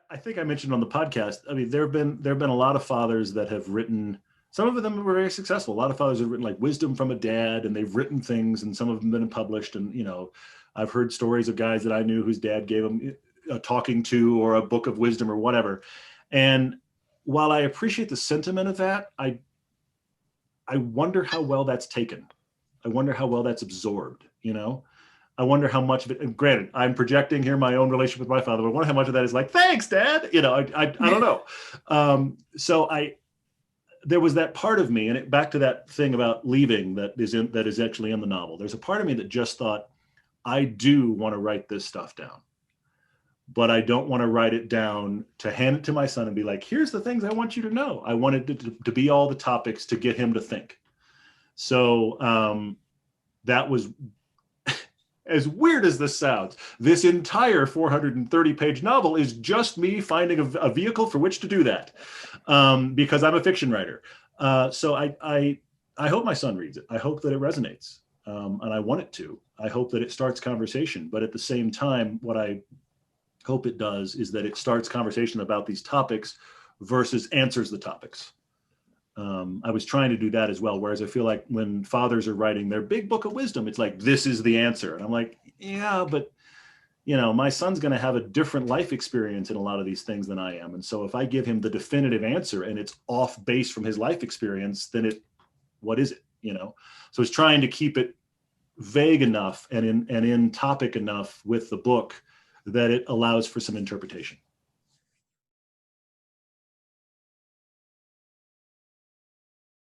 I think I mentioned on the podcast, I mean, there have been a lot of fathers that have written, some of them were very successful. A lot of fathers have written like Wisdom from a Dad, and they've written things, and some of them have been published. And, I've heard stories of guys that I knew whose dad gave them a talking to or a book of wisdom or whatever. And while I appreciate the sentiment of that, I wonder how well that's taken. I wonder how well that's absorbed. I wonder how much of it, and granted, I'm projecting here my own relationship with my father, but I wonder how much of that is like, thanks, Dad. I don't know. So there was that part of me, and back to that thing about leaving that is actually in the novel. There's a part of me that just thought, I do want to write this stuff down, but I don't want to write it down to hand it to my son and be like, here's the things I want you to know. I wanted it to be all the topics to get him to think. So that was, as weird as this sounds, this entire 430-page novel is just me finding a vehicle for which to do that, because I'm a fiction writer. So I hope my son reads it. I hope that it resonates, and I want it to. I hope that it starts conversation. But at the same time, what I hope it does is that it starts conversation about these topics versus answers the topics. I was trying to do that as well. Whereas I feel like when fathers are writing their big book of wisdom, it's like, this is the answer. And I'm like, yeah, but my son's going to have a different life experience in a lot of these things than I am. And so if I give him the definitive answer and it's off base from his life experience, then what is it? So it's trying to keep it vague enough and in topic enough with the book that it allows for some interpretation.